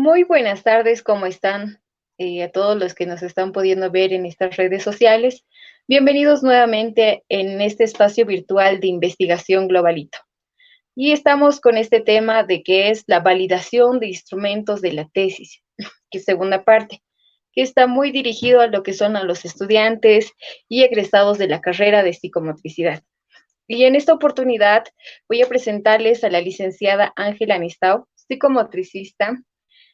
Muy buenas tardes, ¿cómo están? A todos los que nos están pudiendo ver en estas redes sociales. Bienvenidos nuevamente en este espacio virtual de investigación globalito. Y estamos con este tema de que es la validación de instrumentos de la tesis, que es segunda parte, que está muy dirigido a lo que son a los estudiantes y egresados de la carrera de psicomotricidad. Y en esta oportunidad voy a presentarles a la licenciada Ángela Nistau, psicomotricista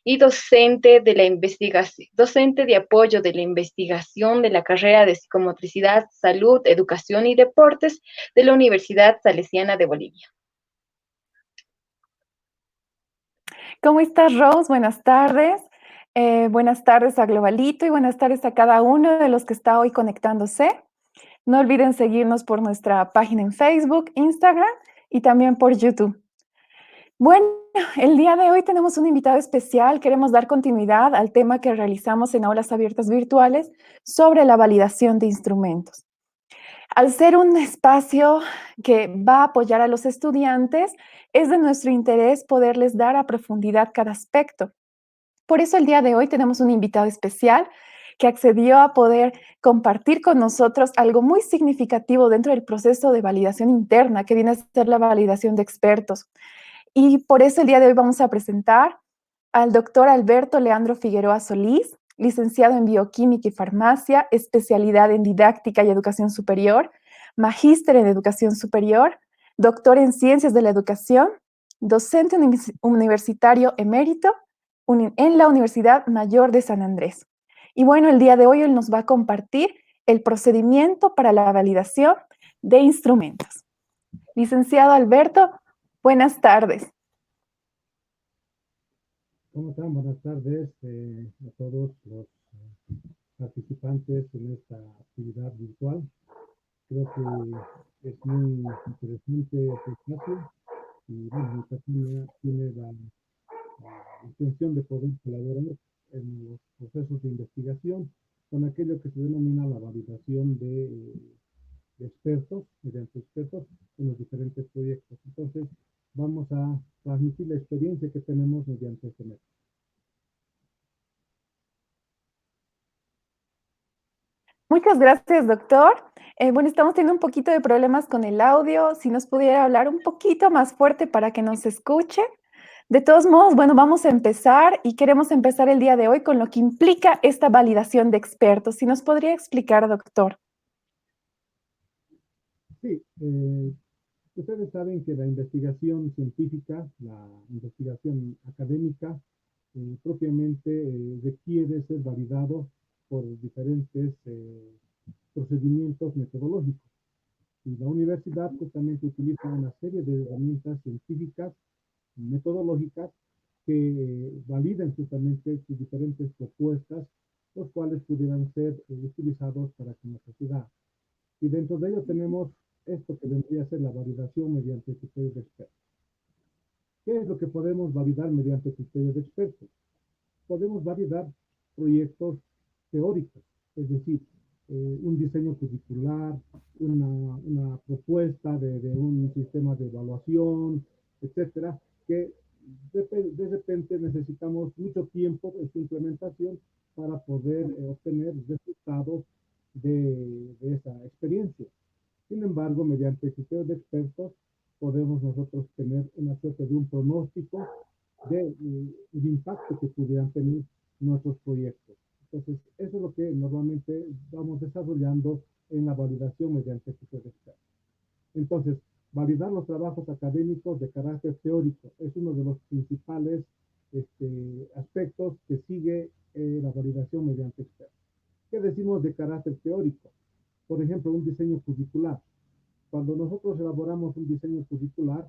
y docente de la investigación, docente de apoyo de la investigación de la carrera de psicomotricidad, salud, educación y deportes de la Universidad Salesiana de Bolivia. ¿Cómo estás, Rose? Buenas tardes. Buenas tardes a Globalito y buenas tardes a cada uno de los que está hoy conectándose. No olviden seguirnos por nuestra página en Facebook, Instagram y también por YouTube. Bueno, el día de hoy tenemos un invitado especial. Queremos dar continuidad al tema que realizamos en aulas abiertas virtuales sobre la validación de instrumentos. Al ser un espacio que va a apoyar a los estudiantes, es de nuestro interés poderles dar a profundidad cada aspecto. Por eso el día de hoy tenemos un invitado especial que accedió a poder compartir con nosotros algo muy significativo dentro del proceso de validación interna, que viene a ser la validación de expertos. Y por eso el día de hoy vamos a presentar al doctor Alberto Leandro Figueroa Solís, licenciado en Bioquímica y Farmacia, especialidad en Didáctica y Educación Superior, magíster en Educación Superior, doctor en Ciencias de la Educación, docente universitario emérito en la Universidad Mayor de San Andrés. Y bueno, el día de hoy él nos va a compartir el procedimiento para la validación de instrumentos. Licenciado Alberto, buenas tardes. ¿Cómo están? Buenas tardes a todos los participantes en esta actividad virtual. Creo que es muy interesante este espacio y bueno, mi persona tiene la intención de poder colaborar en los procesos de investigación con aquello que se denomina la validación de expertos, mediante expertos en los diferentes proyectos. Entonces, vamos a transmitir la experiencia que tenemos mediante este método. Muchas gracias, doctor. Bueno, estamos teniendo un poquito de problemas con el audio. Si nos pudiera hablar un poquito más fuerte para que nos escuche. De todos modos, bueno, vamos a empezar y queremos empezar el día de hoy con lo que implica esta validación de expertos. Si nos podría explicar, doctor. Sí, ustedes saben que la investigación científica, la investigación académica, propiamente requiere ser validado por diferentes procedimientos metodológicos. Y la universidad justamente utiliza una serie de herramientas científicas, metodológicas, que validen justamente sus diferentes propuestas, los cuales pudieran ser utilizados para que la sociedad. Y dentro de ello tenemos esto que vendría a ser la validación mediante criterios de expertos. ¿Qué es lo que podemos validar mediante criterios de expertos? Podemos validar proyectos teóricos, es decir, un diseño curricular, una propuesta de un sistema de evaluación, etcétera, que de repente necesitamos mucho tiempo en su implementación para poder obtener resultados de esa experiencia. Sin embargo, mediante criterios de expertos, podemos nosotros tener una suerte de un pronóstico del impacto que pudieran tener nuestros proyectos. Entonces, eso es lo que normalmente vamos desarrollando en la validación mediante criterios de expertos. Entonces, validar los trabajos académicos de carácter teórico es uno de los principales aspectos que sigue la validación mediante expertos. ¿Qué decimos de carácter teórico? Por ejemplo, un diseño curricular. Cuando nosotros elaboramos un diseño curricular,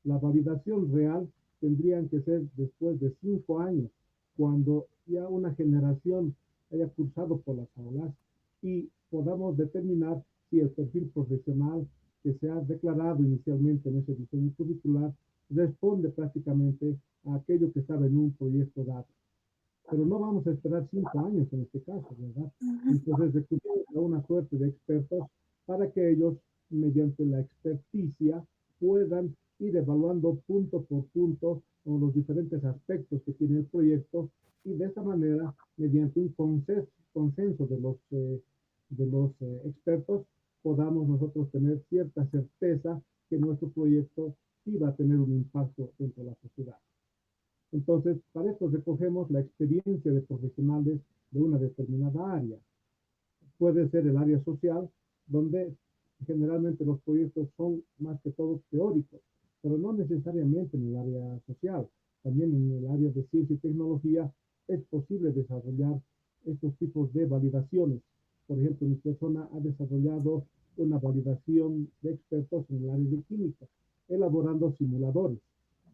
la validación real tendrían que ser después de 5 años, cuando ya una generación haya cursado por las aulas y podamos determinar si el perfil profesional que se ha declarado inicialmente en ese diseño curricular responde prácticamente a aquello que estaba en un proyecto dado. Pero no vamos a esperar 5 años en este caso, ¿verdad? Entonces recurrimos a una suerte de expertos para que ellos, mediante la experticia, puedan ir evaluando punto por punto los diferentes aspectos que tiene el proyecto mediante un consenso de los expertos, podamos nosotros tener cierta certeza que nuestro proyecto sí va a tener un impacto dentro de la sociedad. Entonces, para esto recogemos la experiencia de profesionales de una determinada área. Puede ser el área social, donde generalmente los proyectos son más que todo teóricos, pero no necesariamente en el área social. También en el área de ciencia y tecnología es posible desarrollar estos tipos de validaciones. Por ejemplo, mi persona ha desarrollado una validación de expertos en el área de química, elaborando simuladores.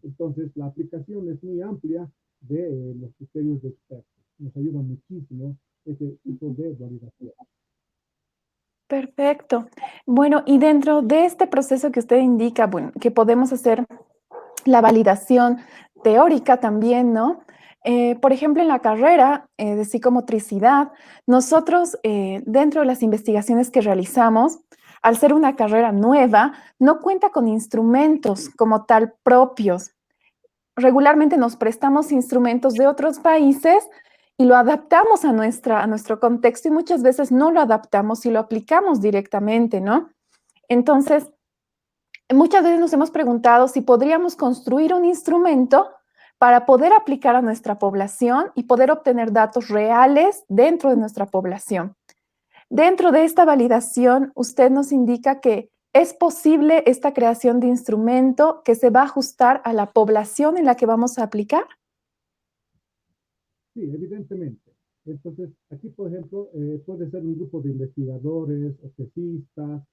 Entonces, la aplicación es muy amplia de los criterios de expertos. Nos ayuda muchísimo ese tipo de validación. Perfecto. Bueno, y dentro de este proceso que usted indica, bueno, que podemos hacer la validación teórica también, ¿no? Por ejemplo, en la carrera de psicomotricidad, nosotros dentro de las investigaciones que realizamos, al ser una carrera nueva, no cuenta con instrumentos como tal propios. Regularmente nos prestamos instrumentos de otros países y lo adaptamos a nuestro contexto y muchas veces no lo adaptamos y lo aplicamos directamente, ¿no? Entonces, muchas veces nos hemos preguntado si podríamos construir un instrumento para poder aplicar a nuestra población y poder obtener datos reales dentro de nuestra población. Dentro de esta validación, usted nos indica que es posible esta creación de instrumento que se va a ajustar a la población en la que vamos a aplicar. Sí, evidentemente. Entonces, aquí, por ejemplo, puede ser un grupo de investigadores, objetistas,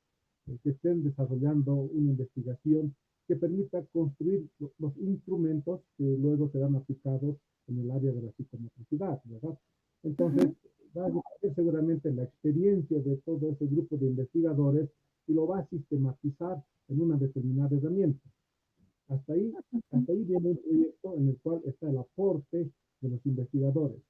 que estén desarrollando una investigación que permita construir los instrumentos que luego serán aplicados en el área de la psicomotricidad, ¿verdad? Entonces, va a depender seguramente la experiencia de todo ese grupo de investigadores y lo va a sistematizar en una determinada herramienta. Hasta ahí, hasta ahí viene un proyecto en el cual está el aporte de los investigadores.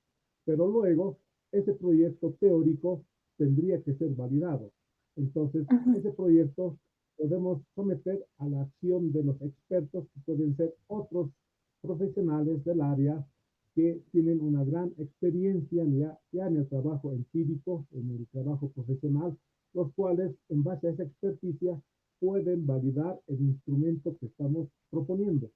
Pero luego, ese proyecto teórico tendría que ser validado. Entonces, ese proyecto podemos someter a la acción de los expertos, que pueden ser otros profesionales del área que tienen una gran experiencia ya en el trabajo empírico, en el trabajo profesional, los cuales, en base a esa experticia, pueden validar el instrumento que estamos proponiendo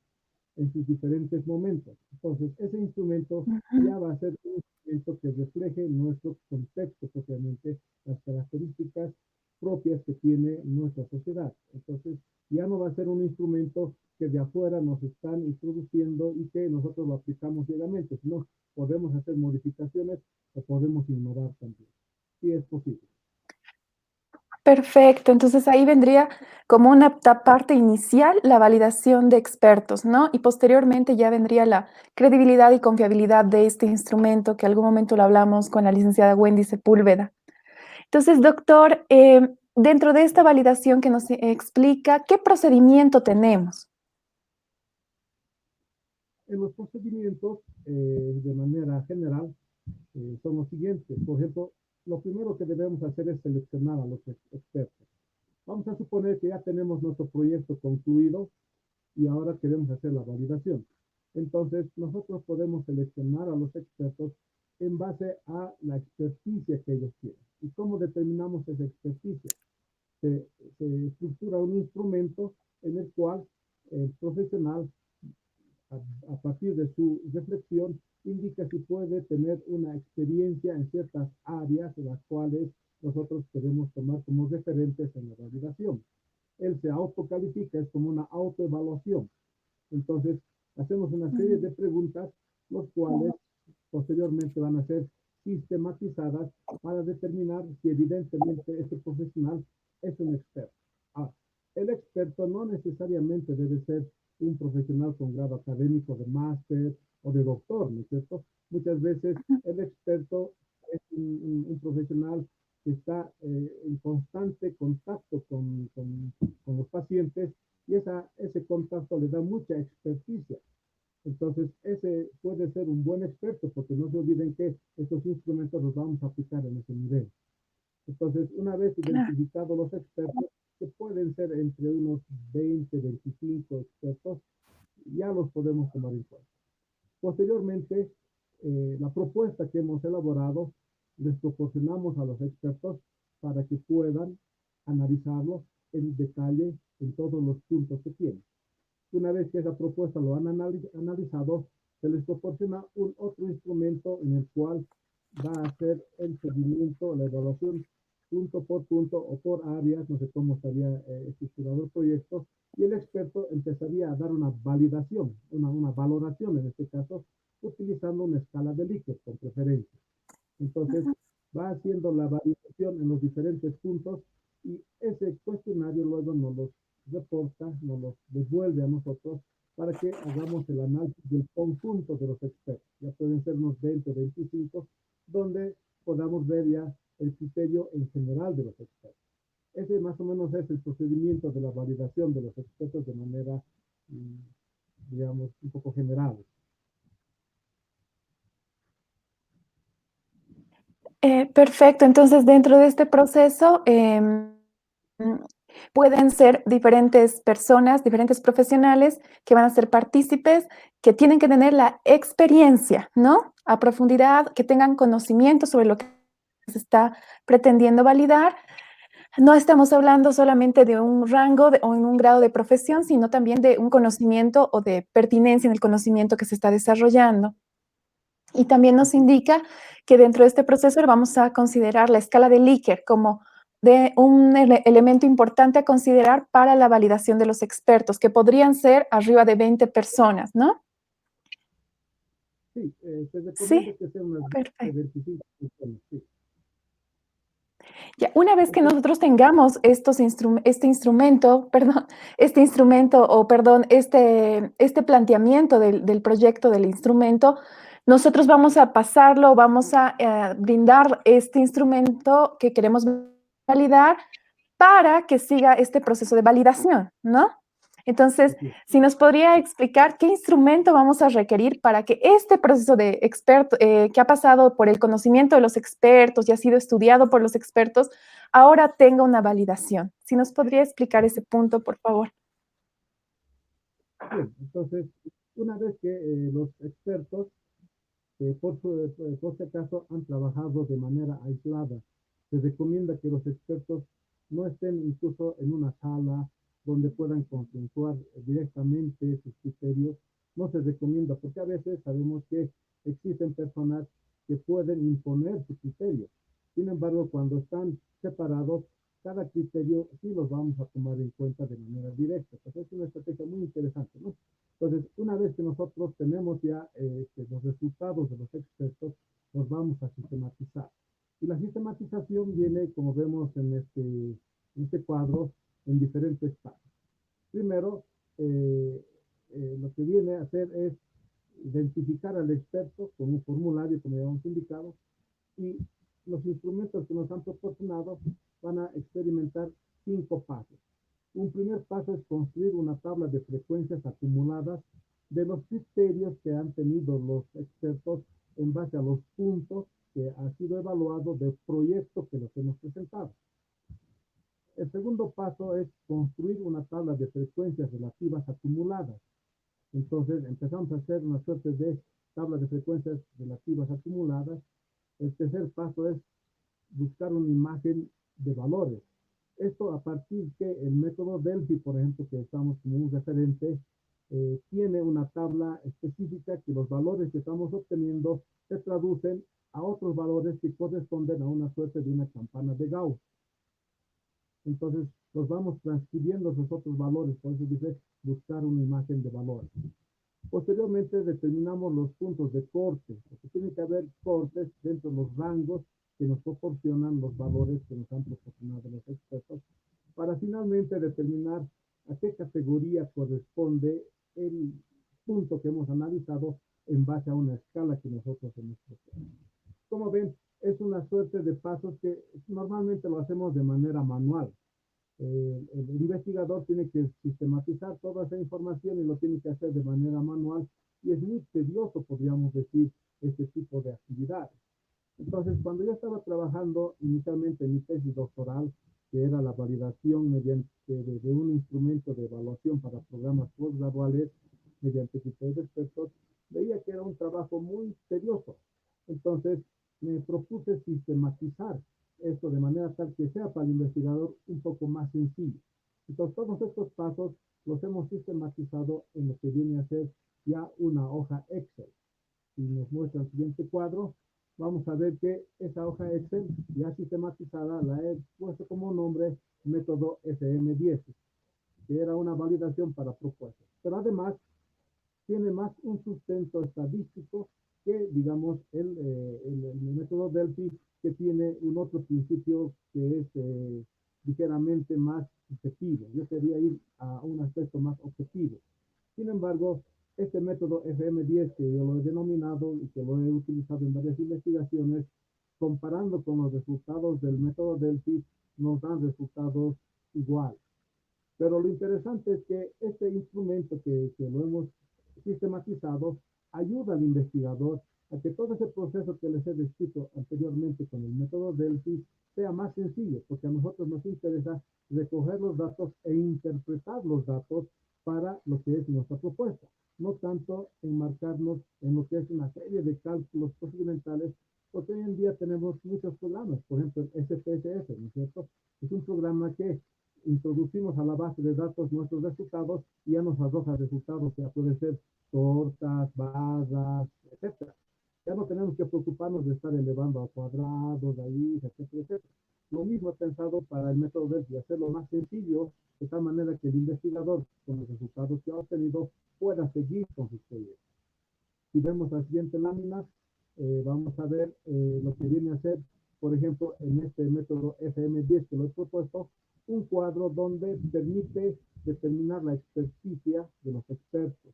en sus diferentes momentos. Entonces, ese instrumento ya va a ser un instrumento que refleje nuestro contexto propiamente, las características propias que tiene nuestra sociedad. Entonces, ya no va a ser un instrumento que de afuera nos están introduciendo y que nosotros lo aplicamos ciegamente, sino podemos hacer modificaciones o podemos innovar también. Sí es posible. Perfecto, entonces ahí vendría como una parte inicial la validación de expertos, ¿no? Y posteriormente ya vendría la credibilidad y confiabilidad de este instrumento, que algún momento lo hablamos con la licenciada Wendy Sepúlveda. Entonces, doctor, dentro de esta validación que nos explica, ¿qué procedimiento tenemos? En los procedimientos, de manera general, son los siguientes. Por ejemplo, lo primero que debemos hacer es seleccionar a los expertos. Vamos a suponer que ya tenemos nuestro proyecto concluido y ahora queremos hacer la validación. Entonces, nosotros podemos seleccionar a los expertos en base a la experticia que ellos tienen. ¿Y cómo determinamos esa experticia? Se estructura un instrumento en el cual el profesional, a partir de su reflexión, indica si puede tener una experiencia en ciertas áreas en las cuales nosotros queremos tomar como referentes en la validación. Él se autocalifica, es como una autoevaluación. Entonces, hacemos una serie de preguntas, los cuales posteriormente van a ser sistematizadas para determinar si evidentemente este profesional es un experto. Ah, el experto no necesariamente debe ser un profesional con grado académico de máster o de doctor, ¿no es cierto? Muchas veces el experto es un profesional que está en constante contacto con los pacientes y ese contacto le da mucha experticia. Entonces, ese puede ser un buen experto porque no se olviden que estos instrumentos los vamos a aplicar en ese nivel. Entonces, una vez identificados los expertos, que pueden ser entre unos 20, 25 expertos, ya los podemos tomar en cuenta. Posteriormente, la propuesta que hemos elaborado les proporcionamos a los expertos para que puedan analizarlo en detalle en todos los puntos que tienen. Una vez que esa propuesta lo han analizado, se les proporciona un otro instrumento en el cual va a hacer el seguimiento, la evaluación punto por punto o por áreas, no sé cómo estaría estructurado el proyecto, y el experto empezaría a dar una validación, una valoración en este caso, utilizando una escala de Likert con preferencia. Entonces, va haciendo la validación en los diferentes puntos y ese cuestionario luego nos los reporta, nos los devuelve a nosotros para que hagamos el análisis del conjunto de los expertos. Ya pueden ser unos 20 o 25, donde podamos ver ya el criterio en general de los expertos. Ese más o menos es el procedimiento de la validación de los expertos de manera, digamos, un poco general. Perfecto, entonces dentro de este proceso pueden ser diferentes personas, diferentes profesionales que van a ser partícipes, que tienen que tener la experiencia, ¿no? A profundidad, que tengan conocimiento sobre lo que se está pretendiendo validar. No estamos hablando solamente de un rango o en un grado de profesión, sino también de un conocimiento o de pertinencia en el conocimiento que se está desarrollando. Y también nos indica que dentro de este proceso vamos a considerar la escala de Likert como de un elemento importante a considerar para la validación de los expertos, que podrían ser arriba de 20 personas, ¿no? Sí, se recomienda Sí, que sea unas perfecto. 25 personas, sí. Ya, una vez que nosotros tengamos este instrumento este planteamiento del proyecto del instrumento, nosotros vamos a pasarlo, vamos a brindar este instrumento que queremos validar para que siga este proceso de validación, ¿no? Entonces, si nos podría explicar qué instrumento vamos a requerir para que este proceso de experto, que ha pasado por el conocimiento de los expertos y ha sido estudiado por los expertos, ahora tenga una validación. Si nos podría explicar ese punto, por favor. Bien, entonces, una vez que los expertos, por si acaso, han trabajado de manera aislada, se recomienda que los expertos no estén incluso en una sala donde puedan consensuar directamente sus criterios. No se recomienda porque a veces sabemos que existen personas que pueden imponer su criterio. Sin embargo, cuando están separados, cada criterio sí los vamos a tomar en cuenta de manera directa. Entonces es una estrategia muy interesante, ¿no? Entonces, una vez que nosotros tenemos ya los resultados de los expertos, los vamos a sistematizar. Y la sistematización viene, como vemos en este cuadro, en diferentes pasos. Primero, lo que viene a hacer es identificar al experto con un formulario, como ya hemos indicado, y los instrumentos que nos han proporcionado van a experimentar 5 pasos. Un primer paso es construir una tabla de frecuencias acumuladas de los criterios que han tenido los expertos en base a los puntos que ha sido evaluado del proyecto que los hemos presentado. El segundo paso es construir una tabla de frecuencias relativas acumuladas. Entonces empezamos a hacer una suerte de tabla de frecuencias relativas acumuladas. El tercer paso es buscar una imagen de valores. Esto a partir que el método Delphi, por ejemplo, que estamos como un referente, tiene una tabla específica que los valores que estamos obteniendo se traducen a otros valores que corresponden a una suerte de una campana de Gauss. Entonces, los vamos transcribiendo esos otros valores, por eso dice buscar una imagen de valores. Posteriormente determinamos los puntos de corte, porque tiene que haber cortes dentro de los rangos que nos proporcionan los valores que nos han proporcionado los expertos, para finalmente determinar a qué categoría corresponde el punto que hemos analizado en base a una escala que nosotros hemos propuesto. Como ven, es una suerte de pasos que normalmente lo hacemos de manera manual. El investigador tiene que sistematizar toda esa información y lo tiene que hacer de manera manual y es muy tedioso, podríamos decir, este tipo de actividades. Entonces, cuando yo estaba trabajando inicialmente en mi tesis doctoral, que era la validación mediante de un instrumento de evaluación para programas postgraduales mediante criterios de expertos, veía que era un trabajo muy tedioso. sistematizar esto de manera tal que sea para el investigador un poco más sencillo. Entonces, todos estos pasos los hemos sistematizado en lo que viene a ser ya una hoja Excel. Si nos muestra el siguiente cuadro, vamos a ver que esa hoja Excel ya sistematizada la he puesto como nombre método FM10, que era una validación para propuestas. Pero además tiene más un sustento estadístico que, digamos, el método Delphi, que tiene un otro principio que es ligeramente más objetivo. Yo quería ir a un aspecto más objetivo. Sin embargo, este método FM10, que yo lo he denominado y que lo he utilizado en varias investigaciones, comparando con los resultados del método Delphi, nos dan resultados iguales. Pero lo interesante es que este instrumento que lo hemos sistematizado ayuda al investigador a que todo ese proceso que les he descrito anteriormente con el método Delphi sea más sencillo, porque a nosotros nos interesa recoger los datos e interpretar los datos para lo que es nuestra propuesta, no tanto enmarcarnos en lo que es una serie de cálculos procedimentales, porque hoy en día tenemos muchos programas, por ejemplo el SPSS, ¿no es cierto? Es un programa que introducimos a la base de datos nuestros resultados y ya nos arroja resultados que pueden ser tortas, barras, etcétera. Ya no tenemos que preocuparnos de estar elevando a cuadrados, raíz, etcétera, etcétera. Lo mismo he pensado para el método Delphi, hacerlo más sencillo, de tal manera que el investigador, con los resultados que ha obtenido, pueda seguir con sus proyectos. Si vemos la siguiente lámina, vamos a ver lo que viene a ser, por ejemplo, en este método FM10 que lo he propuesto, un cuadro donde permite determinar la experticia de los expertos.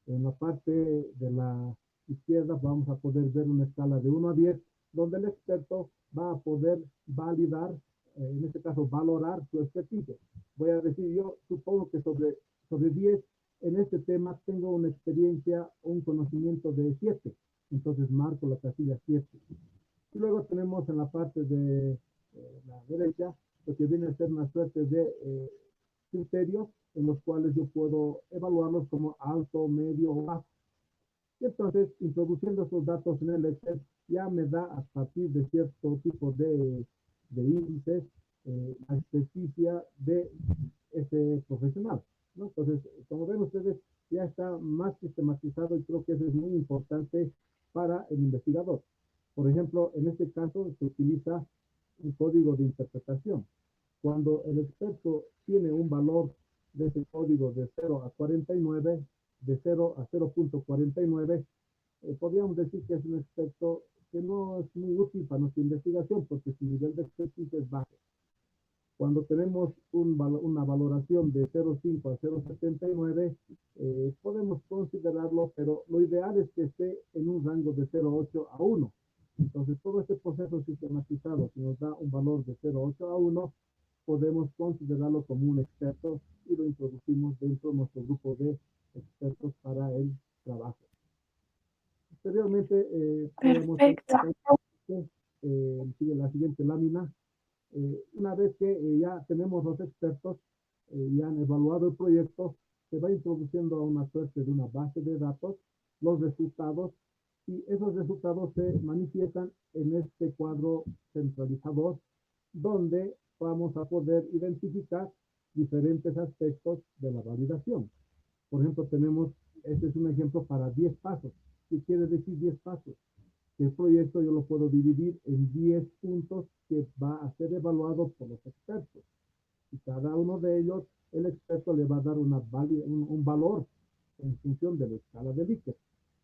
En la parte de la izquierda vamos a poder ver una escala de 1 a 10, donde el experto va a poder validar, en este caso valorar su experticia. Voy a decir, yo supongo que sobre 10 en este tema tengo una experiencia o un conocimiento de 7, entonces marco la casilla 7. Y luego tenemos en la parte de la derecha lo que viene a ser una suerte de criterios en los cuales yo puedo evaluarlos como alto, medio o bajo. Y entonces, introduciendo esos datos en el Excel, ya me da a partir de cierto tipo de índices la experticia de ese profesional, ¿no? Entonces, como ven ustedes, ya está más sistematizado y creo que eso es muy importante para el investigador. Por ejemplo, en este caso se utiliza un código de interpretación. Cuando el experto tiene un valor de ese código de 0 a 49, de 0 a 0.49, podríamos decir que es un experto que no es muy útil para nuestra investigación porque su nivel de expertise es bajo. Cuando tenemos una valoración de 0.5 a 0.79, podemos considerarlo, pero lo ideal es que esté en un rango de 0.8 a 1. Entonces, todo este proceso sistematizado, si nos da un valor de 0.8 a 1, podemos considerarlo como un experto y lo introducimos dentro de nuestro grupo de expertos para el trabajo. Posteriormente, podemos sigue la siguiente lámina. Una vez que ya tenemos los expertos y han evaluado el proyecto, se va introduciendo a una suerte de una base de datos los resultados y esos resultados se manifiestan en este cuadro centralizador donde vamos a poder identificar diferentes aspectos de la validación. Por ejemplo, este es un ejemplo para 10 pasos. ¿Qué quiere decir 10 pasos? Que el proyecto yo lo puedo dividir en 10 puntos que va a ser evaluado por los expertos. Y cada uno de ellos, el experto le va a dar un valor en función de la escala de Likert,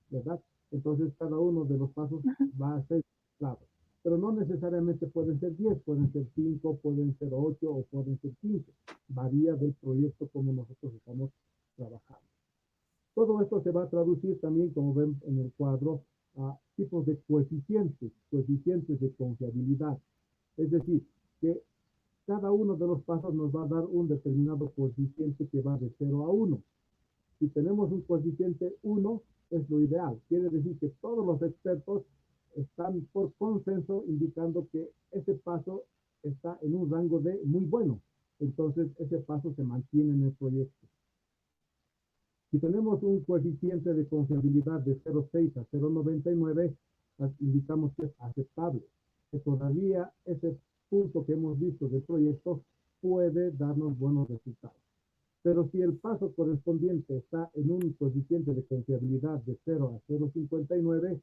¿verdad? Entonces, cada uno de los pasos va a ser claro. Pero no necesariamente pueden ser 10, pueden ser 5, pueden ser 8 o pueden ser 15. Varía del proyecto como nosotros estamos trabajando. Todo esto se va a traducir también, como ven en el cuadro, a tipos de coeficientes de confiabilidad. Es decir, que cada uno de los pasos nos va a dar un determinado coeficiente que va de 0 a 1. Si tenemos un coeficiente 1, es lo ideal. Quiere decir que todos los expertos están por consenso indicando que ese paso está en un rango de muy bueno. Entonces, ese paso se mantiene en el proyecto. Si tenemos un coeficiente de confiabilidad de 0.6 a 0.99, indicamos que es aceptable. que todavía ese punto que hemos visto del proyecto puede darnos buenos resultados. Pero si el paso correspondiente está en un coeficiente de confiabilidad de 0 a 0,59,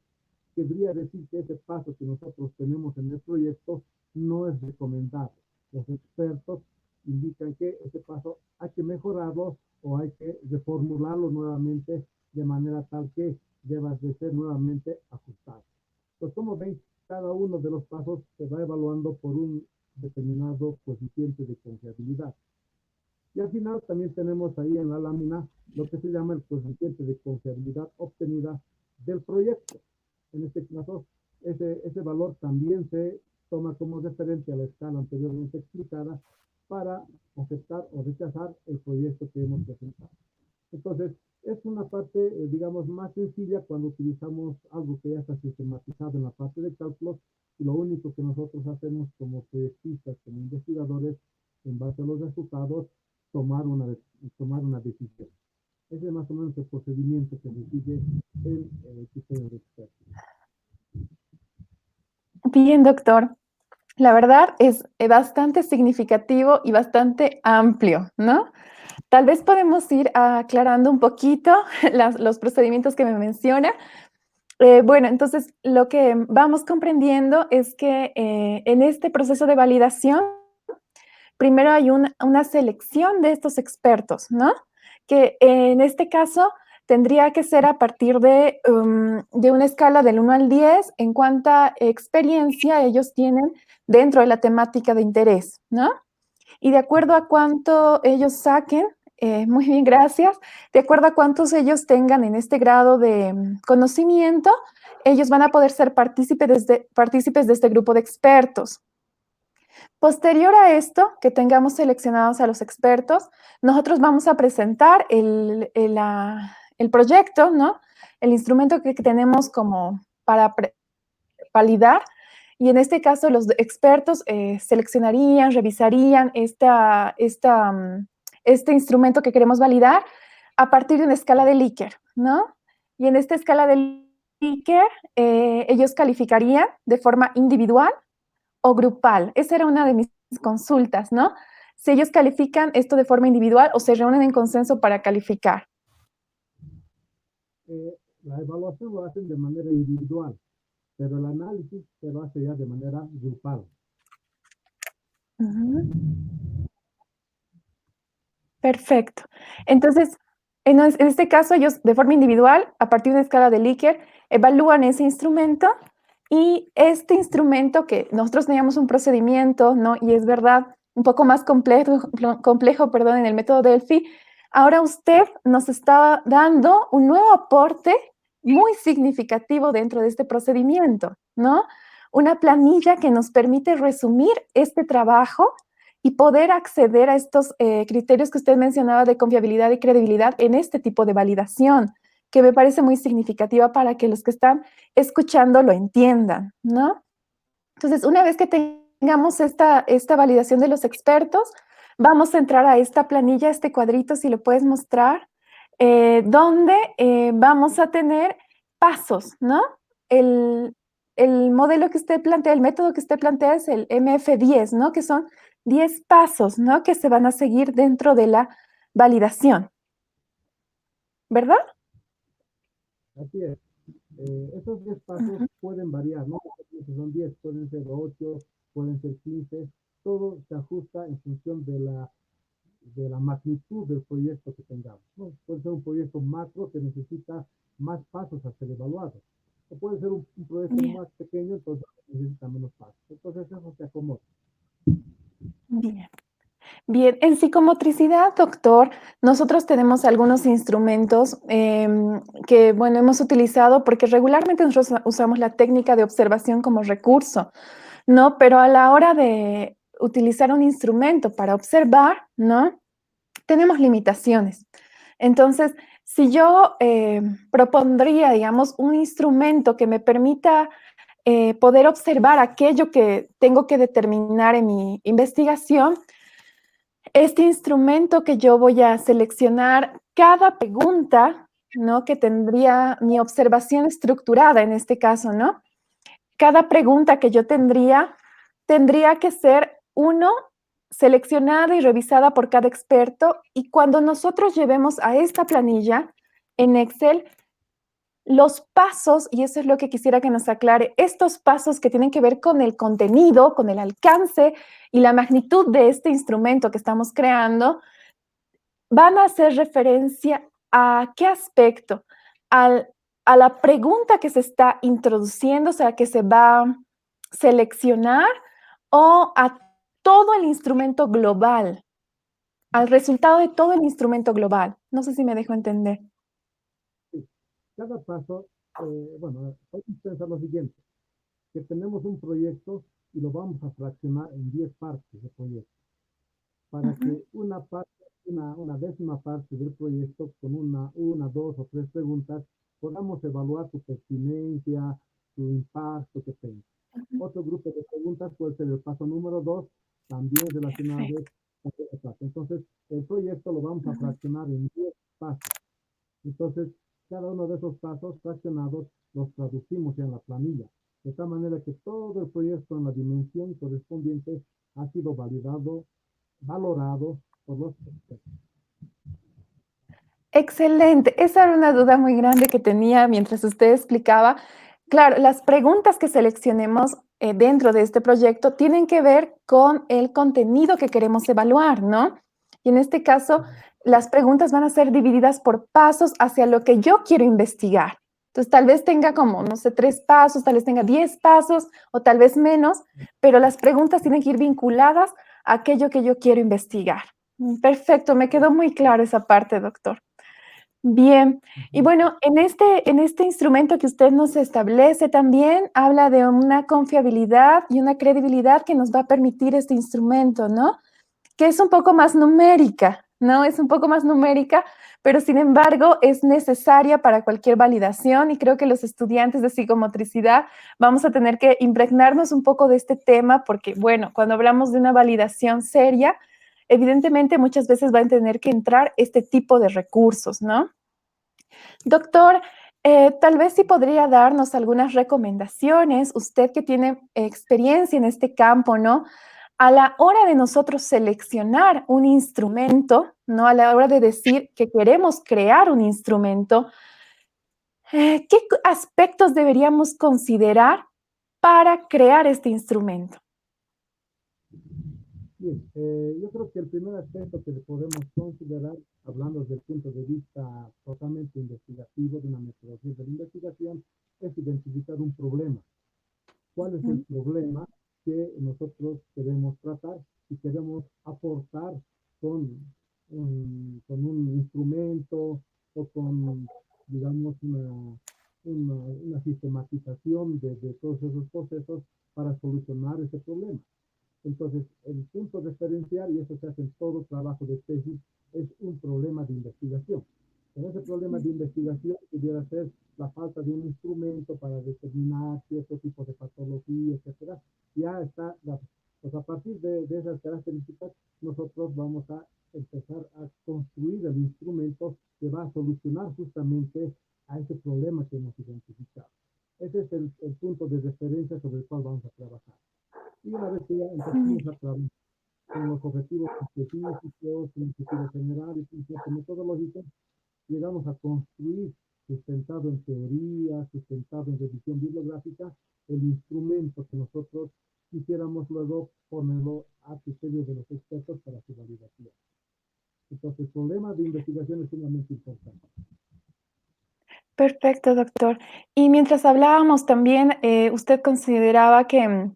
querría decir que ese paso que nosotros tenemos en el proyecto no es recomendable. Los expertos indican que ese paso hay que mejorarlo o hay que reformularlo nuevamente de manera tal que deba de ser nuevamente ajustado. Entonces, como ven, cada uno de los pasos se va evaluando por un determinado coeficiente de confiabilidad. Y al final también tenemos ahí en la lámina lo que se llama el coeficiente de confiabilidad obtenida del proyecto. En este caso, ese valor también se toma como referente a la escala anteriormente explicada para aceptar o rechazar el proyecto que hemos presentado. Entonces, es una parte, digamos, más sencilla cuando utilizamos algo que ya está sistematizado en la parte de cálculos y lo único que nosotros hacemos como proyectistas, como investigadores, en base a los resultados, tomar una decisión. Ese es más o menos el procedimiento que se sigue en el sistema de expertos. Bien, doctor. La verdad es bastante significativo y bastante amplio, ¿no? Tal vez podemos ir aclarando un poquito los procedimientos que me menciona. Bueno, entonces lo que vamos comprendiendo es que en este proceso de validación, primero hay una selección de estos expertos, ¿no? Que en este caso tendría que ser a partir de una escala del 1 al 10 en cuánta experiencia ellos tienen dentro de la temática de interés, ¿no? Y de acuerdo a cuánto ellos saquen, muy bien, gracias, de acuerdo a cuántos ellos tengan en este grado de conocimiento, ellos van a poder ser partícipes de este grupo de expertos. Posterior a esto, que tengamos seleccionados a los expertos, nosotros vamos a presentar el proyecto, ¿no? El instrumento que tenemos como para validar. Y en este caso, los expertos seleccionarían, revisarían este instrumento que queremos validar a partir de una escala de Likert, ¿no? Y en esta escala de Likert, ellos calificarían de forma individual o grupal. Esa era una de mis consultas, ¿no? Si ellos califican esto de forma individual o se reúnen en consenso para calificar. La evaluación lo hacen de manera individual, pero el análisis se lo hace ya de manera grupal. Perfecto. Entonces, en este caso, ellos de forma individual, a partir de una escala de Likert, evalúan ese instrumento y este instrumento que nosotros teníamos un procedimiento, ¿no? Y es verdad, un poco más complejo, perdón, en el método Delphi, ahora usted nos está dando un nuevo aporte muy significativo dentro de este procedimiento, ¿no? Una planilla que nos permite resumir este trabajo y poder acceder a estos criterios que usted mencionaba de confiabilidad y credibilidad en este tipo de validación, que me parece muy significativa para que los que están escuchando lo entiendan, ¿no? Entonces, una vez que tengamos esta validación de los expertos, vamos a entrar a esta planilla, este cuadrito, si lo puedes mostrar, donde vamos a tener pasos, ¿no? El modelo que usted plantea, el método que usted plantea es el MF10, ¿no? Que son 10 pasos, ¿no? Que se van a seguir dentro de la validación, ¿verdad? Así es. Esos 10 pasos pueden variar, ¿no? Si son 10, pueden ser 8, pueden ser 15. Todo se ajusta en función de la magnitud del proyecto que tengamos, ¿no? Puede ser un proyecto macro que necesita más pasos a ser evaluados. O puede ser un proyecto más pequeño, entonces necesita menos pasos. Entonces eso se acomoda. Bien. Bien, en psicomotricidad, doctor, nosotros tenemos algunos instrumentos que, bueno, hemos utilizado porque regularmente nosotros usamos la técnica de observación como recurso, ¿no? Pero a la hora de utilizar un instrumento para observar, ¿no? Tenemos limitaciones. Entonces, si yo propondría, digamos, un instrumento que me permita poder observar aquello que tengo que determinar en mi investigación, este instrumento que yo voy a seleccionar, cada pregunta, ¿no? Que tendría mi observación estructurada en este caso, ¿no? cada pregunta que yo tendría que ser, uno, seleccionada y revisada por cada experto, y cuando nosotros llevemos a esta planilla en Excel los pasos, y eso es lo que quisiera que nos aclare, estos pasos que tienen que ver con el contenido, con el alcance y la magnitud de este instrumento que estamos creando, van a hacer referencia a qué aspecto, al, a la pregunta que se está introduciendo, o sea, que se va a seleccionar, o a todo el instrumento global, al resultado de todo el instrumento global. No sé si me dejo entender. Sí. Cada paso, bueno, hay que pensar lo siguiente, que tenemos un proyecto y lo vamos a fraccionar en 10 partes de proyecto, para que una parte, una décima parte del proyecto, con dos o tres preguntas, podamos evaluar su pertinencia, su impacto que tenga. Otro grupo de preguntas puede ser el paso número 2, también relacionado Perfecto. con el paso. Entonces, el proyecto lo vamos a fraccionar en 10 pasos. Entonces, cada uno de esos pasos fraccionados los traducimos ya en la planilla, de tal manera que todo el proyecto en la dimensión correspondiente ha sido valorado por los expertos. Excelente. Esa era una duda muy grande que tenía mientras usted explicaba. Claro, las preguntas que seleccionemos dentro de este proyecto tienen que ver con el contenido que queremos evaluar, ¿no? Y en este caso, las preguntas van a ser divididas por pasos hacia lo que yo quiero investigar. Entonces, tal vez tenga como, no sé, 3 pasos, tal vez tenga 10 pasos o tal vez menos, pero las preguntas tienen que ir vinculadas a aquello que yo quiero investigar. Perfecto, me quedó muy claro esa parte, doctor. Bien, y bueno, en este instrumento que usted nos establece también habla de una confiabilidad y una credibilidad que nos va a permitir este instrumento, ¿no? Que es un poco más numérica, ¿no? Es un poco más numérica, pero sin embargo es necesaria para cualquier validación y creo que los estudiantes de psicomotricidad vamos a tener que impregnarnos un poco de este tema porque, bueno, cuando hablamos de una validación seria, evidentemente muchas veces van a tener que entrar este tipo de recursos, ¿no? Doctor, tal vez sí podría darnos algunas recomendaciones, usted que tiene experiencia en este campo, ¿no? A la hora de nosotros seleccionar un instrumento, ¿no? A la hora de decir que queremos crear un instrumento, ¿qué aspectos deberíamos considerar para crear este instrumento? Bien, yo creo que el primer aspecto que podemos considerar, hablando desde el punto de vista totalmente investigativo, de una metodología de la investigación, es identificar un problema. ¿Cuál es el problema que nosotros queremos tratar y queremos aportar con, con un instrumento o con, digamos, una sistematización de todos esos procesos para solucionar ese problema? Entonces, el punto referencial, y eso se hace en todo trabajo de tesis, es un problema de investigación. En ese problema de investigación pudiera ser la falta de un instrumento para determinar cierto tipo de patología, etcétera. Ya está, pues a partir de esas características, nosotros vamos a empezar a construir el instrumento que va a solucionar justamente a ese problema que hemos identificado. Ese es el punto de referencia sobre el cual vamos a trabajar. Y una vez que ya empezamos a trabajar con los objetivos específicos, los objetivos generales, y metodológicos, llegamos a construir, sustentado en teoría, sustentado en revisión bibliográfica, el instrumento que nosotros quisiéramos luego ponerlo a criterio de los expertos para su validación. Entonces, el problema de investigación es sumamente importante. Perfecto, doctor. Y mientras hablábamos también, usted consideraba que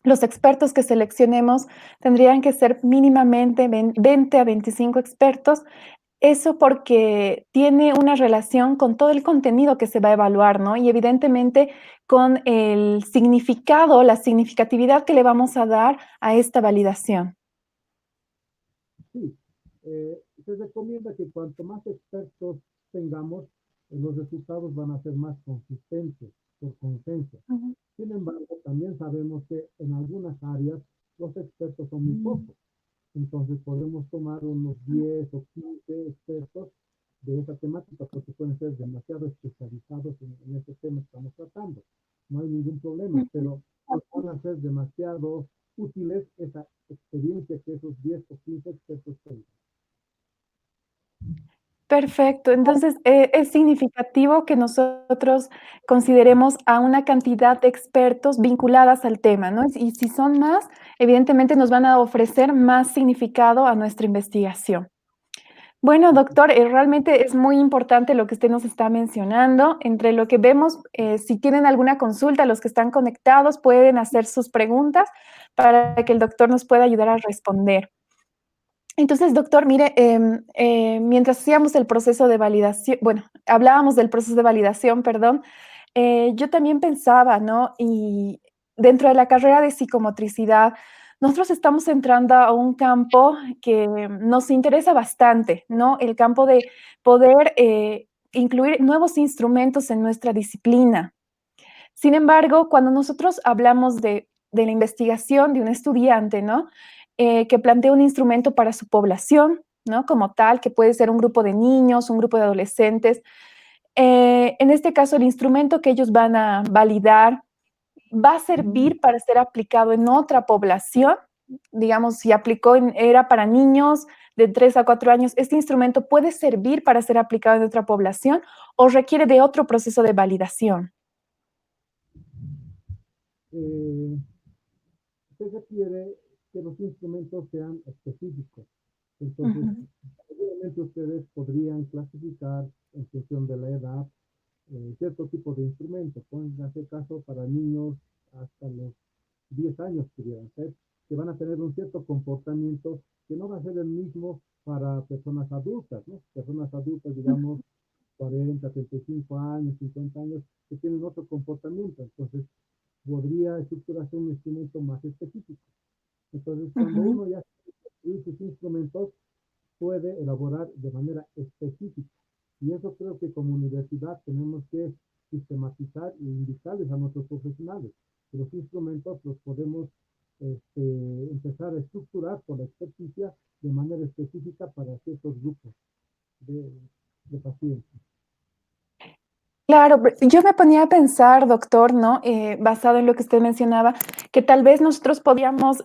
los expertos que seleccionemos tendrían que ser mínimamente 20 a 25 expertos. Eso porque tiene una relación con todo el contenido que se va a evaluar, ¿no? Y evidentemente con el significado, la significatividad que le vamos a dar a esta validación. Sí, se recomienda que cuanto más expertos tengamos, los resultados van a ser más consistentes por consenso. Ujú. Sin embargo, también sabemos que en algunas áreas los expertos son muy pocos. Entonces podemos tomar unos 10 o 15 expertos de esa temática porque pueden ser demasiado especializados en ese tema que estamos tratando. No hay ningún problema, pero van a ser demasiado útiles esa experiencia que esos 10 o 15 expertos tengan. Perfecto. Entonces, es significativo que nosotros consideremos a una cantidad de expertos vinculadas al tema, ¿no? Y si son más, evidentemente nos van a ofrecer más significado a nuestra investigación. Bueno, doctor, realmente es muy importante lo que usted nos está mencionando. Entre lo que vemos, si tienen alguna consulta, los que están conectados pueden hacer sus preguntas para que el doctor nos pueda ayudar a responder. Entonces, doctor, mire, mientras hacíamos el proceso de validación, bueno, hablábamos del proceso de validación, perdón, yo también pensaba, ¿no? Y dentro de la carrera de psicomotricidad, nosotros estamos entrando a un campo que nos interesa bastante, ¿no? El campo de poder incluir nuevos instrumentos en nuestra disciplina. Sin embargo, cuando nosotros hablamos de la investigación de un estudiante, ¿no? Que plantea un instrumento para su población, ¿no? Como tal, que puede ser un grupo de niños, un grupo de adolescentes. En este caso, el instrumento que ellos van a validar va a servir para ser aplicado en otra población. Digamos, si era para niños de 3 a 4 años, ¿este instrumento puede servir para ser aplicado en otra población o requiere de otro proceso de validación? Se requiere que los instrumentos sean específicos. Entonces, obviamente ustedes podrían clasificar en función de la edad cierto tipo de instrumentos. Pueden hacer caso para niños hasta los 10 años pudieran ser, que van a tener un cierto comportamiento que no va a ser el mismo para personas adultas, ¿no? Personas adultas, digamos, 40, 35 años, 50 años, que tienen otro comportamiento. Entonces, podría estructurarse un instrumento más específico. Entonces, cuando uno ya tiene sus instrumentos, puede elaborar de manera específica. Y eso creo que como universidad tenemos que sistematizar e indicarles a nuestros profesionales que los instrumentos los podemos empezar a estructurar por la experticia de manera específica para ciertos grupos de, de pacientes. Claro, yo me ponía a pensar, doctor, ¿no? Basado en lo que usted mencionaba, que tal vez nosotros podíamos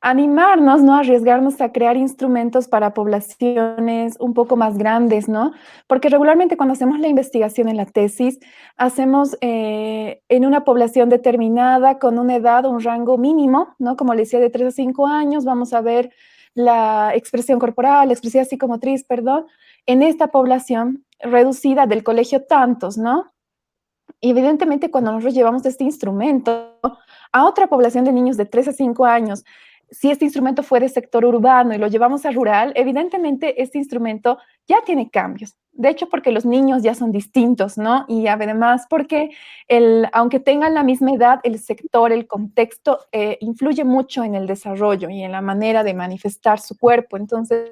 animarnos, ¿no? Arriesgarnos a crear instrumentos para poblaciones un poco más grandes, ¿no? Porque regularmente cuando hacemos la investigación en la tesis, hacemos en una población determinada con una edad, un rango mínimo, ¿no? Como le decía, de 3 a 5 años, vamos a ver la expresión corporal, la expresión psicomotriz, perdón, en esta población reducida del colegio tantos, ¿no? Y evidentemente cuando nosotros llevamos este instrumento a otra población de niños de 3 a 5 años, si este instrumento fue de sector urbano y lo llevamos a rural, evidentemente este instrumento ya tiene cambios. De hecho, porque los niños ya son distintos, ¿no? Y además porque aunque tengan la misma edad, el sector, el contexto, influye mucho en el desarrollo y en la manera de manifestar su cuerpo. Entonces,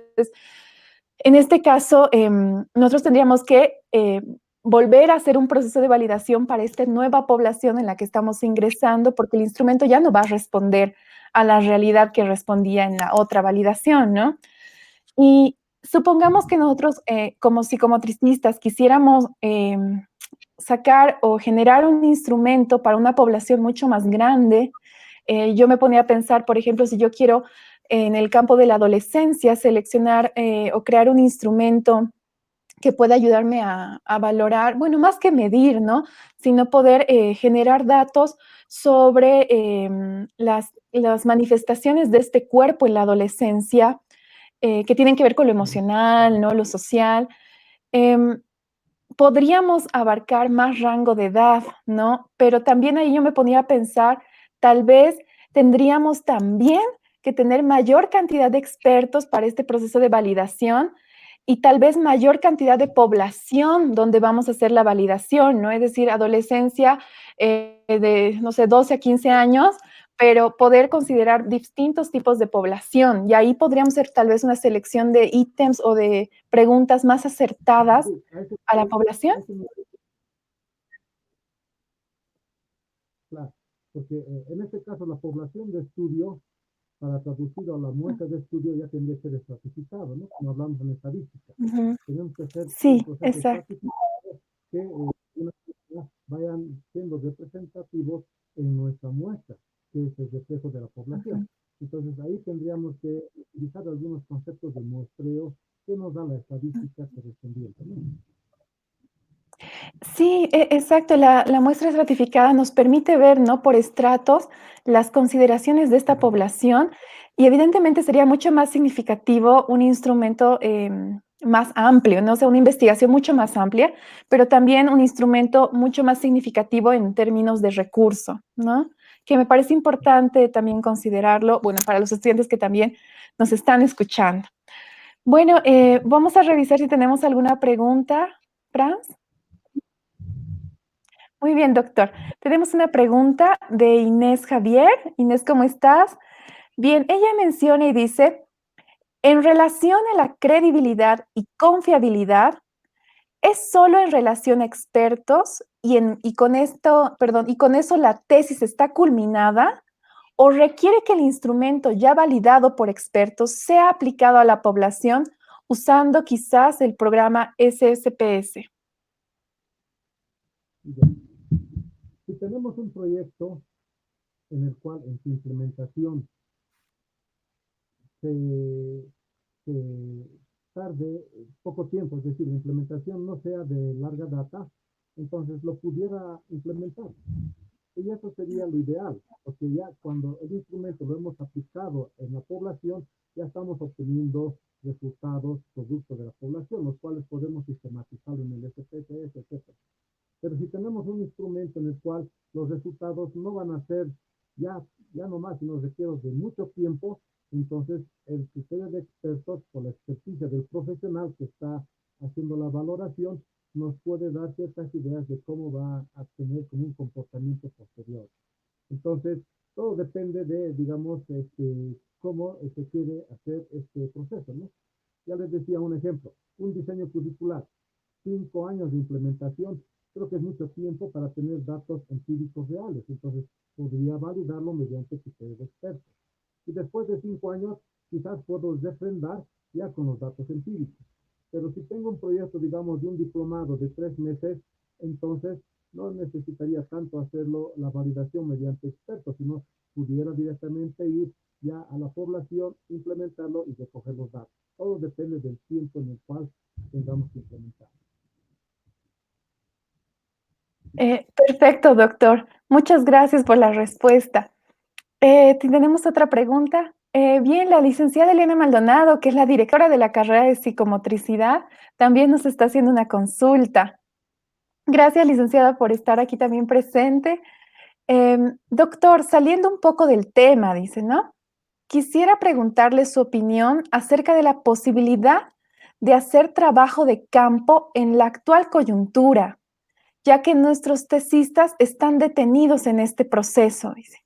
en este caso, nosotros tendríamos que volver a hacer un proceso de validación para esta nueva población en la que estamos ingresando, porque el instrumento ya no va a responder a la realidad que respondía en la otra validación, ¿no? Y supongamos que nosotros, como psicomotricistas, quisiéramos sacar o generar un instrumento para una población mucho más grande. Yo me ponía a pensar, por ejemplo, si yo quiero en el campo de la adolescencia seleccionar o crear un instrumento que pueda ayudarme a valorar, bueno, más que medir, ¿no? Sino poder generar datos sobre las manifestaciones de este cuerpo en la adolescencia, que tienen que ver con lo emocional, ¿no? Lo social. Em, Podríamos abarcar más rango de edad, ¿no? Pero también ahí yo me ponía a pensar, tal vez tendríamos también que tener mayor cantidad de expertos para este proceso de validación y tal vez mayor cantidad de población donde vamos a hacer la validación, ¿no? Es decir, adolescencia de, no sé, 12 a 15 años, pero poder considerar distintos tipos de población. Y ahí podríamos hacer tal vez una selección de ítems o de preguntas más acertadas Sí, a la población. claro, porque en este caso la población de estudio para traducir a la muestra de estudio ya tendría que ser estratificado, ¿no? Como hablamos en estadística. Ujú. Tenemos que hacer un Sí, proceso exacto. estratificado que una vayan siendo representativos en nuestra muestra, que es el reflejo de la población. Ujú. Entonces ahí tendríamos que utilizar algunos conceptos de muestreo que nos da la estadística correspondiente, ¿no? Sí, exacto. La muestra estratificada nos permite ver, ¿no? Por estratos las consideraciones de esta población y evidentemente sería mucho más significativo un instrumento más amplio, ¿no? O sea, una investigación mucho más amplia, pero también un instrumento mucho más significativo en términos de recurso, ¿no? Que me parece importante también considerarlo, bueno, para los estudiantes que también nos están escuchando. Bueno, vamos a revisar si tenemos alguna pregunta, Franz. Muy bien, doctor. Tenemos una pregunta de Inés Javier. Inés, ¿cómo estás? Bien, ella menciona y dice, en relación a la credibilidad y confiabilidad, ¿es solo en relación a expertos y con esto, perdón, y con eso la tesis está culminada o requiere que el instrumento ya validado por expertos sea aplicado a la población usando quizás el programa SSPS? Si tenemos un proyecto en el cual en su implementación se, se tarde poco tiempo, es decir, la implementación no sea de larga data, entonces lo pudiera implementar. Y eso sería lo ideal, porque ya cuando el instrumento lo hemos aplicado en la población, ya estamos obteniendo resultados producto de la población, los cuales podemos sistematizar en el SPSS, etc. Pero si tenemos un instrumento en el cual los resultados no van a ser ya nomás, sino requieren de mucho tiempo, entonces el criterio de expertos o la experticia del profesional que está haciendo la valoración nos puede dar ciertas ideas de cómo va a tener como un comportamiento posterior. Entonces, todo depende de, digamos, cómo se quiere hacer este proceso, ¿no? Ya les decía un ejemplo, un diseño curricular, 5 años de implementación, creo que es mucho tiempo para tener datos empíricos reales, entonces podría validarlo mediante criterios expertos. Y después de 5 años, quizás puedo refrendar ya con los datos empíricos. Pero si tengo un proyecto, digamos, de un diplomado de 3 meses, entonces no necesitaría tanto hacerlo la validación mediante expertos, sino pudiera directamente ir ya a la población, implementarlo y recoger los datos. Todo depende del tiempo en el cual tengamos que implementar. Perfecto, doctor. Muchas gracias por la respuesta. Tenemos otra pregunta. Bien, la licenciada Elena Maldonado, que es la directora de la carrera de psicomotricidad, también nos está haciendo una consulta. Gracias, licenciada, por estar aquí también presente. Doctor, saliendo un poco del tema, dice, ¿no? Quisiera preguntarle su opinión acerca de la posibilidad de hacer trabajo de campo en la actual coyuntura, ya que nuestros tesistas están detenidos en este proceso, dice.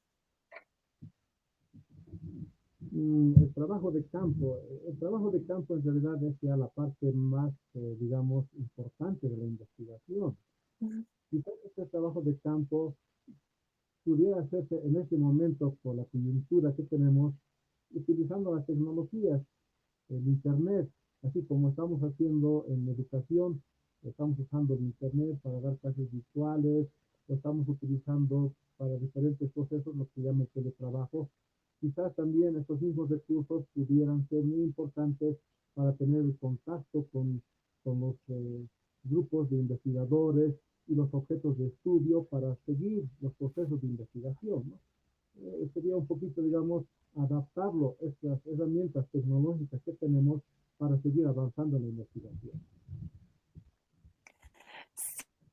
El trabajo de campo en realidad es ya la parte más, digamos, importante de la investigación. Quizás este trabajo de campo pudiera hacerse en este momento por la coyuntura que tenemos, utilizando las tecnologías, el Internet, así como estamos haciendo en educación, estamos usando el Internet para dar clases virtuales, estamos utilizando para diferentes procesos lo que llama el teletrabajo. Quizás también estos mismos recursos pudieran ser muy importantes para tener el contacto con los grupos de investigadores y los objetos de estudio para seguir los procesos de investigación, ¿no? Sería un poquito, digamos, adaptarlo, estas herramientas tecnológicas que tenemos para seguir avanzando en la investigación.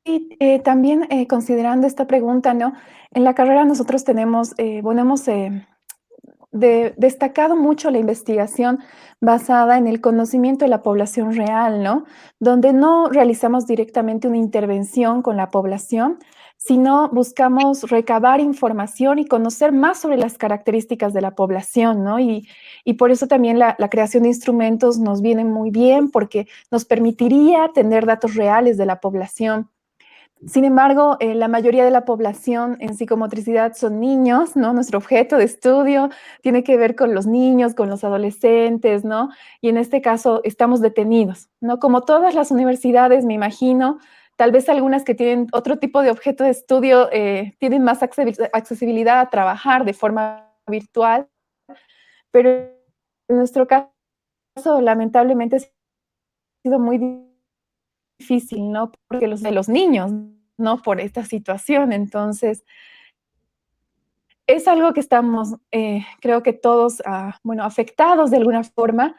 Sí, también considerando esta pregunta, ¿no? En la carrera nosotros tenemos, bueno, hemos destacado mucho la investigación basada en el conocimiento de la población real, ¿no? Donde no realizamos directamente una intervención con la población, sino buscamos recabar información y conocer más sobre las características de la población, ¿no? Y por eso también la creación de instrumentos nos viene muy bien porque nos permitiría tener datos reales de la población. Sin embargo, la mayoría de la población en psicomotricidad son niños, ¿no? Nuestro objeto de estudio tiene que ver con los niños, con los adolescentes, ¿no? Y en este caso estamos detenidos, ¿no? Como todas las universidades, me imagino, tal vez algunas que tienen otro tipo de objeto de estudio tienen más accesibilidad a trabajar de forma virtual, pero en nuestro caso, lamentablemente, ha sido muy difícil, ¿no? Porque los de los niños, ¿no? Por esta situación. Entonces, es algo que estamos, creo que todos, bueno, afectados de alguna forma,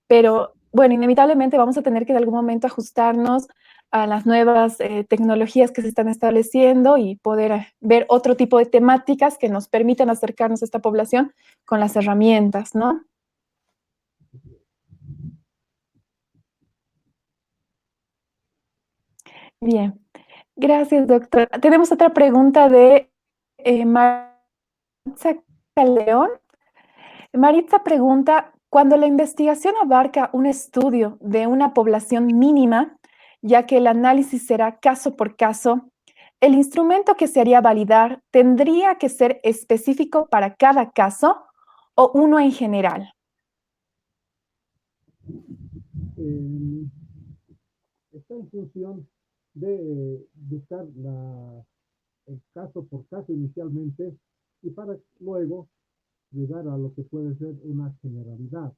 pero bueno, inevitablemente vamos a tener que de algún momento ajustarnos a las nuevas tecnologías que se están estableciendo y poder ver otro tipo de temáticas que nos permitan acercarnos a esta población con las herramientas, ¿no? Bien, gracias, doctor. Tenemos otra pregunta de Maritza Caldeón. Maritza pregunta, cuando la investigación abarca un estudio de una población mínima, ya que el análisis será caso por caso, ¿el instrumento que se haría validar tendría que ser específico para cada caso o uno en general? Eh, Está en función de buscar el caso por caso inicialmente y para luego llegar a lo que puede ser una generalidad.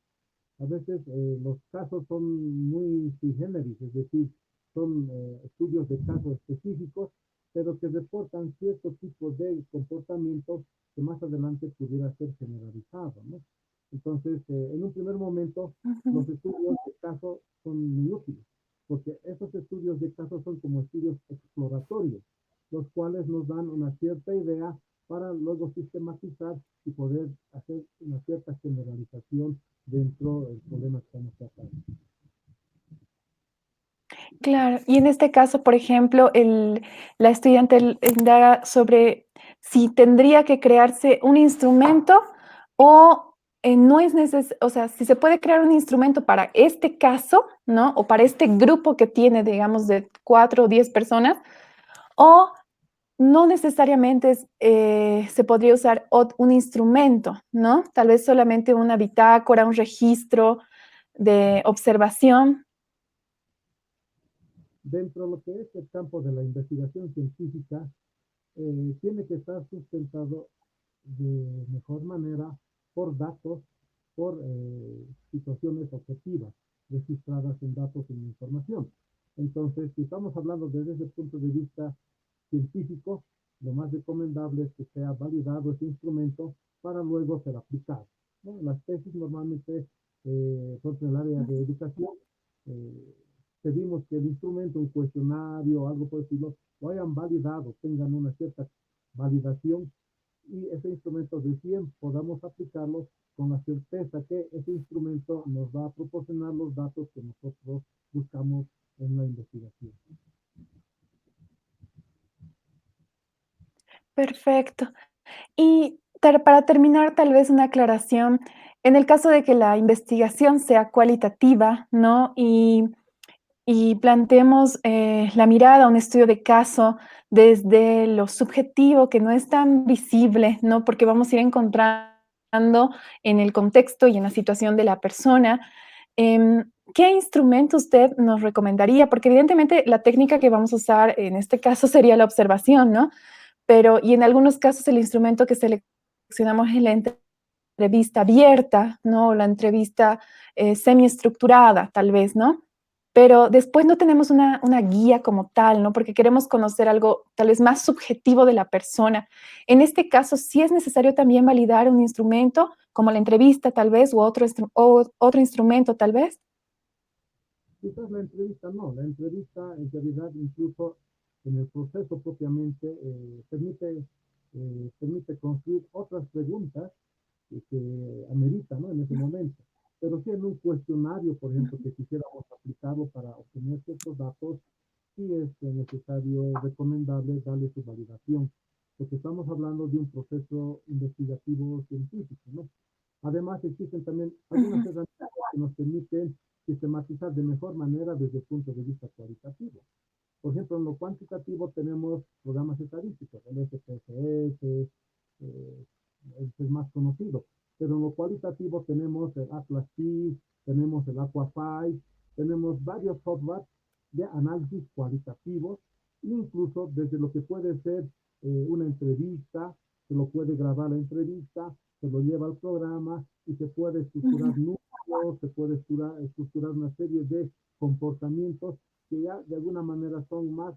A veces los casos son muy sui generis, es decir, son estudios de casos específicos, pero que reportan cierto tipo de comportamientos que más adelante pudiera ser generalizado, ¿no? Entonces, en un primer momento, los Ujú. estudios de caso son muy útiles, porque esos estudios de caso son como estudios exploratorios, los cuales nos dan una cierta idea para luego sistematizar y poder hacer una cierta generalización dentro del problema que estamos tratando. Claro, y en este caso, por ejemplo, la estudiante indaga sobre si tendría que crearse un instrumento o no es necesario, o sea, si se puede crear un instrumento para este caso, ¿no? O para este grupo que tiene, digamos, de 4 o 10 personas, o no necesariamente se podría usar un instrumento, ¿no? Tal vez solamente una bitácora, un registro de observación. Dentro de lo que es el campo de la investigación científica, tiene que estar sustentado de mejor manera por datos, por situaciones objetivas, registradas en datos y en información. Entonces, si estamos hablando desde ese punto de vista científico, lo más recomendable es que sea validado ese instrumento para luego ser aplicado, ¿no? Las tesis normalmente son en el área de educación. eh, Pedimos que el instrumento, un cuestionario o algo por el estilo, lo hayan validado, tengan una cierta validación y ese instrumento recién podamos aplicarlo con la certeza que ese instrumento nos va a proporcionar los datos que nosotros buscamos en la investigación. Perfecto. Y para terminar, tal vez una aclaración. En el caso de que la investigación sea cualitativa, ¿no? Y planteemos la mirada a un estudio de caso desde lo subjetivo, que no es tan visible, ¿no? Porque vamos a ir encontrando en el contexto y en la situación de la persona. ¿Qué instrumento usted nos recomendaría? Porque evidentemente la técnica que vamos a usar en este caso sería la observación, ¿no? Pero, y en algunos casos el instrumento que seleccionamos es la entrevista abierta, ¿no? O la entrevista semiestructurada, tal vez, ¿no? Pero después no tenemos una guía como tal, ¿no? Porque queremos conocer algo tal vez más subjetivo de la persona. En este caso, sí es necesario también validar un instrumento, como la entrevista tal vez, o otro instrumento tal vez. Quizás la entrevista no, la entrevista en realidad incluso en el proceso propiamente permite construir otras preguntas que amerita, ¿no? En ese momento. Pero si en un cuestionario, por ejemplo, que quisiéramos aplicarlo para obtener ciertos datos, sí es necesario, es recomendable darle su validación, porque estamos hablando de un proceso investigativo científico, ¿no? Además, existen también algunas Ujú. herramientas que nos permiten sistematizar de mejor manera desde el punto de vista cualitativo. Por ejemplo, en lo cuantitativo cuantitativo tenemos programas estadísticos, el SPSS, es el más conocido, pero en lo cualitativo tenemos el Atlas T, tenemos el Aquafy, tenemos varios software de análisis cualitativos, incluso desde lo que puede ser una entrevista, se lo puede grabar la entrevista, se lo lleva al programa y se puede estructurar números, se puede estructurar una serie de comportamientos que ya de alguna manera son más,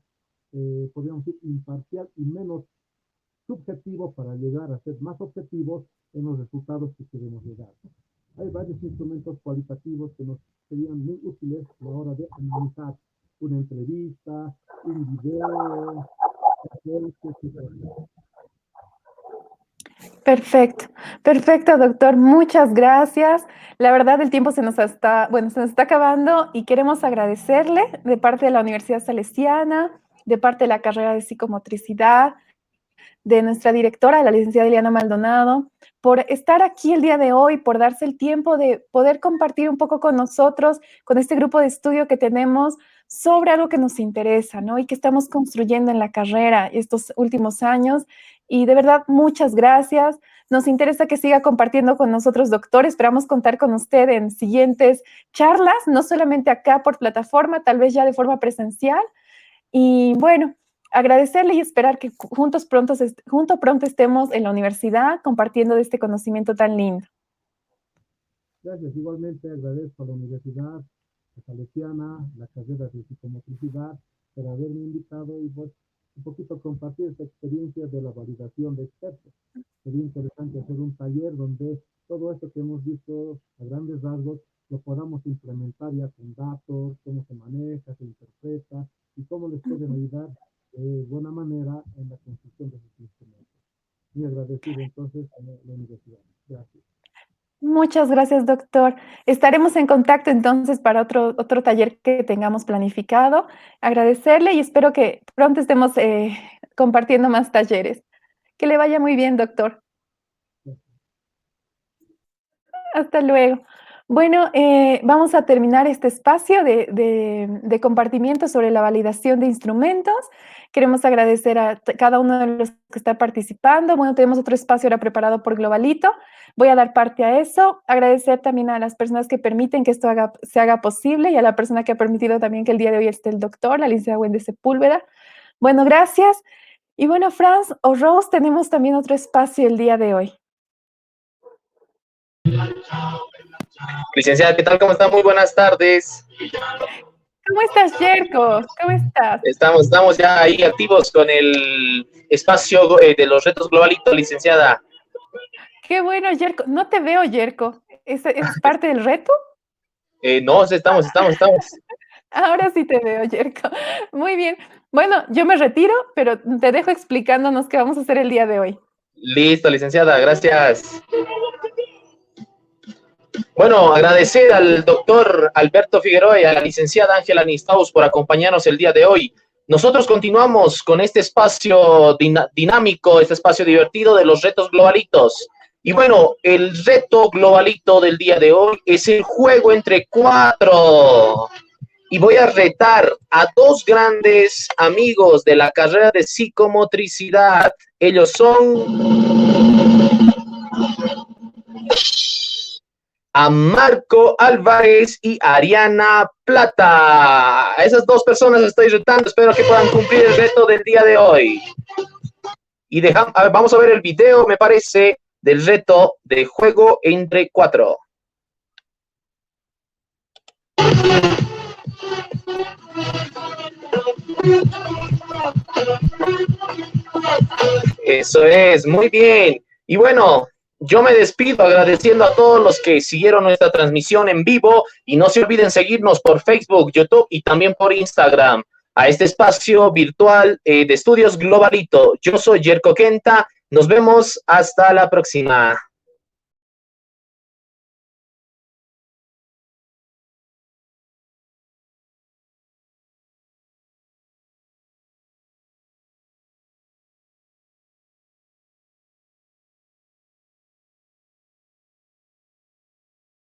podríamos decir, imparcial y menos subjetivos para llegar a ser más objetivos en los resultados que queremos llegar. Hay varios instrumentos cualitativos que nos serían muy útiles a la hora de analizar una entrevista, un video, etc. Perfecto, perfecto, doctor. Muchas gracias. La verdad, el tiempo se nos está acabando y queremos agradecerle de parte de la Universidad Salesiana, de parte de la carrera de psicomotricidad, de nuestra directora, la licenciada Eliana Maldonado, por estar aquí el día de hoy, por darse el tiempo de poder compartir un poco con nosotros, con este grupo de estudio que tenemos sobre algo que nos interesa, ¿no? Y que estamos construyendo en la carrera estos últimos años. Y de verdad, muchas gracias. Nos interesa que siga compartiendo con nosotros, doctor. Esperamos contar con usted en siguientes charlas, no solamente acá por plataforma, tal vez ya de forma presencial. Y bueno, agradecerle y esperar que juntos pronto estemos en la universidad compartiendo de este conocimiento tan lindo. Gracias. Igualmente agradezco a la Universidad Salesiana, la carrera de psicomotricidad, por haberme invitado y pues un poquito compartir esta experiencia de la validación de expertos. Sería interesante hacer un taller donde todo esto que hemos visto a grandes rasgos lo podamos implementar ya con datos, cómo se maneja, se interpreta y cómo les pueden ayudar de buena manera en la construcción de sus instrumentos. Muy agradecido entonces a la universidad. Gracias. Muchas gracias, doctor. Estaremos en contacto entonces para otro taller que tengamos planificado. Agradecerle y espero que pronto estemos compartiendo más talleres. Que le vaya muy bien, doctor. Hasta luego. Bueno, vamos a terminar este espacio de compartimiento sobre la validación de instrumentos. Queremos agradecer a cada uno de los que está participando. Bueno, tenemos otro espacio ahora preparado por Globalito. Voy a dar parte a eso. Agradecer también a las personas que permiten que esto se haga posible y a la persona que ha permitido también que el día de hoy esté el doctor, la licenciada Wendy Sepúlveda. Bueno, gracias. Y bueno, Franz o Rose, tenemos también otro espacio el día de hoy. Licenciada, ¿qué tal? ¿Cómo está? Muy buenas tardes. ¿Cómo estás, Yerko? ¿Cómo estás? Estamos ya ahí activos con el espacio de los retos globalitos, licenciada. Qué bueno, Yerko. No te veo, Yerko. ¿Es parte del reto? No, estamos. Ahora sí te veo, Yerko. Muy bien. Bueno, yo me retiro, pero te dejo explicándonos qué vamos a hacer el día de hoy. Listo, licenciada, gracias. Bueno, agradecer al doctor Alberto Figueroa y a la licenciada Ángela Nistaus por acompañarnos el día de hoy. Nosotros continuamos con este espacio dinámico, este espacio divertido de los retos globalitos. Y bueno, el reto globalito del día de hoy es el juego entre 4. Y voy a retar a 2 grandes amigos de la carrera de psicomotricidad. Ellos son a Marco Álvarez y Ariana Plata. A esas 2 personas estoy retando. Espero que puedan cumplir el reto del día de hoy. Y vamos a ver el video, me parece, del reto de juego entre 4. Eso es, muy bien. Y bueno, yo me despido agradeciendo a todos los que siguieron nuestra transmisión en vivo y no se olviden seguirnos por Facebook, YouTube y también por Instagram a este espacio virtual de Estudios Globalito. Yo soy Yerko Kenta. Nos vemos hasta la próxima.